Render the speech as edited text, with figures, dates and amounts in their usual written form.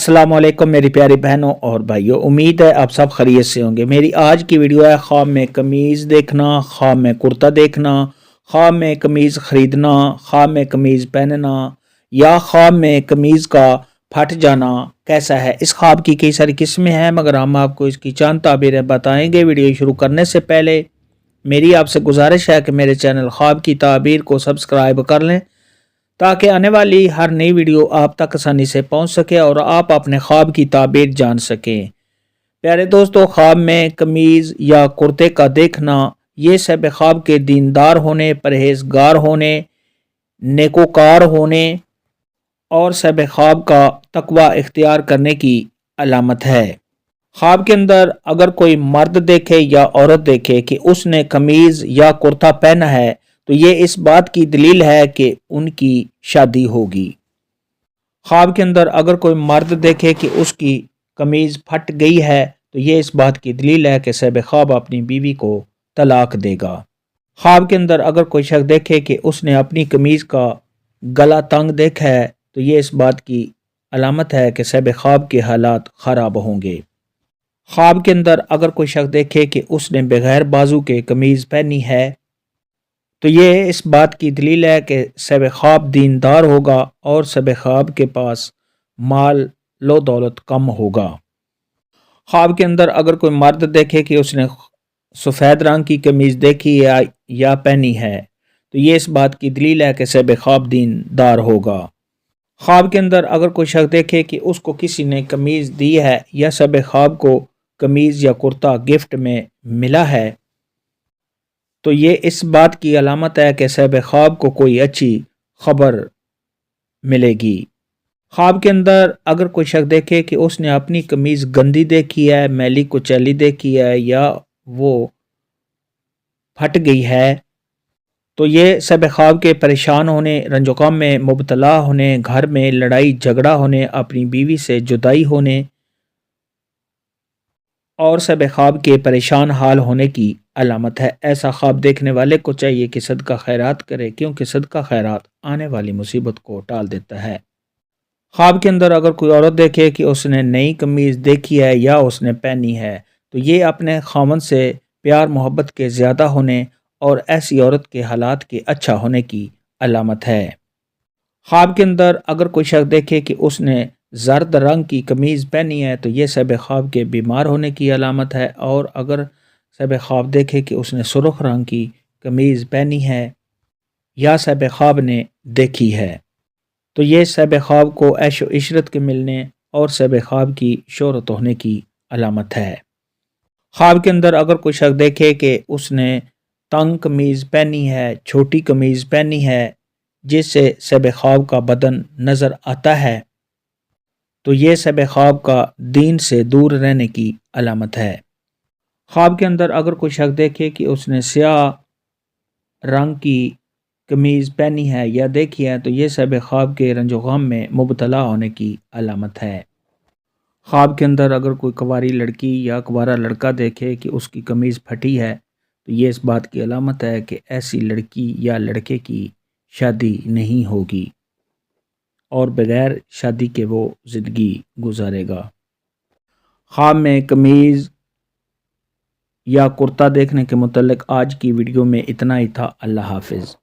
السلام علیکم میری پیاری بہنوں اور بھائیوں، امید ہے آپ سب خیریت سے ہوں گے۔ میری آج کی ویڈیو ہے خواب میں قمیض دیکھنا، خواب میں کرتا دیکھنا، خواب میں قمیض خریدنا، خواب میں قمیض پہننا یا خواب میں قمیض کا پھٹ جانا کیسا ہے۔ اس خواب کی کئی ساری قسمیں ہیں مگر ہم آپ کو اس کی چند تعبیریں بتائیں گے۔ ویڈیو شروع کرنے سے پہلے میری آپ سے گزارش ہے کہ میرے چینل خواب کی تعبیر کو سبسکرائب کر لیں تاکہ آنے والی ہر نئی ویڈیو آپ تک آسانی سے پہنچ سکے اور آپ اپنے خواب کی تعبیر جان سکیں۔ پیارے دوستو، خواب میں قمیض یا کرتے کا دیکھنا یہ صاحب خواب کے دیندار ہونے، پرہیزگار ہونے، نیکوکار ہونے اور صاحب خواب کا تقوی اختیار کرنے کی علامت ہے۔ خواب کے اندر اگر کوئی مرد دیکھے یا عورت دیکھے کہ اس نے قمیض یا کرتا پہنا ہے تو یہ اس بات کی دلیل ہے کہ ان کی شادی ہوگی۔ خواب کے اندر اگر کوئی مرد دیکھے کہ اس کی قمیض پھٹ گئی ہے تو یہ اس بات کی دلیل ہے کہ صاحب خواب اپنی بیوی کو طلاق دے گا۔ خواب کے اندر اگر کوئی شخص دیکھے کہ اس نے اپنی قمیض کا گلا تنگ دیکھا ہے تو یہ اس بات کی علامت ہے کہ صاحب خواب کے حالات خراب ہوں گے۔ خواب کے اندر اگر کوئی شخص دیکھے کہ اس نے بغیر بازو کے قمیض پہنی ہے تو یہ اس بات کی دلیل ہے کہ صاحب خواب دیندار ہوگا اور صاحب خواب کے پاس مال و دولت کم ہوگا۔ خواب کے اندر اگر کوئی مرد دیکھے کہ اس نے سفید رنگ کی قمیض دیکھی یا پہنی ہے تو یہ اس بات کی دلیل ہے کہ صاحب خواب دیندار ہوگا۔ خواب کے اندر اگر کوئی شخص دیکھے کہ اس کو کسی نے قمیض دی ہے یا صاحب خواب کو قمیض یا کرتا گفٹ میں ملا ہے تو یہ اس بات کی علامت ہے کہ صاحب خواب کو کوئی اچھی خبر ملے گی۔ خواب کے اندر اگر کوئی شخص دیکھے کہ اس نے اپنی قمیض گندی دیکھی ہے، میلی کچیلی دیکھی ہے یا وہ پھٹ گئی ہے تو یہ صاحب خواب کے پریشان ہونے، رنج و غم میں مبتلا ہونے، گھر میں لڑائی جھگڑا ہونے، اپنی بیوی سے جدائی ہونے اور صاحب خواب کے پریشان حال ہونے کی علامت ہے۔ ایسا خواب دیکھنے والے کو چاہیے کہ صدقہ خیرات کرے کیونکہ صدقہ خیرات آنے والی مصیبت کو ٹال دیتا ہے۔ خواب کے اندر اگر کوئی عورت دیکھے کہ اس نے نئی قمیض دیکھی ہے یا اس نے پہنی ہے تو یہ اپنے خاوند سے پیار محبت کے زیادہ ہونے اور ایسی عورت کے حالات کے اچھا ہونے کی علامت ہے۔ خواب کے اندر اگر کوئی شخص دیکھے کہ اس نے زرد رنگ کی قمیض پہنی ہے تو یہ صاحب خواب کے بیمار ہونے کی علامت ہے، اور اگر صاحب خواب دیکھے کہ اس نے سرخ رنگ کی قمیض پہنی ہے یا صاحب خواب نے دیکھی ہے تو یہ صاحب خواب کو عیش و عشرت کے ملنے اور صاحب خواب کی شہرت ہونے کی علامت ہے۔ خواب کے اندر اگر کوئی شخص دیکھے کہ اس نے تنگ قمیض پہنی ہے، چھوٹی قمیض پہنی ہے جس سے صاحب خواب کا بدن نظر آتا ہے تو یہ صاحب خواب کا دین سے دور رہنے کی علامت ہے۔ خواب کے اندر اگر کوئی شخص دیکھے کہ اس نے سیاہ رنگ کی قمیض پہنی ہے یا دیکھی ہے تو یہ صاحب خواب کے رنج و غم میں مبتلا ہونے کی علامت ہے۔ خواب کے اندر اگر کوئی کنواری لڑکی یا کنوارا لڑکا دیکھے کہ اس کی قمیض پھٹی ہے تو یہ اس بات کی علامت ہے کہ ایسی لڑکی یا لڑکے کی شادی نہیں ہوگی اور بغیر شادی کے وہ زندگی گزارے گا۔ خواب میں قمیض یا کرتا دیکھنے کے متعلق آج کی ویڈیو میں اتنا ہی تھا۔ اللہ حافظ۔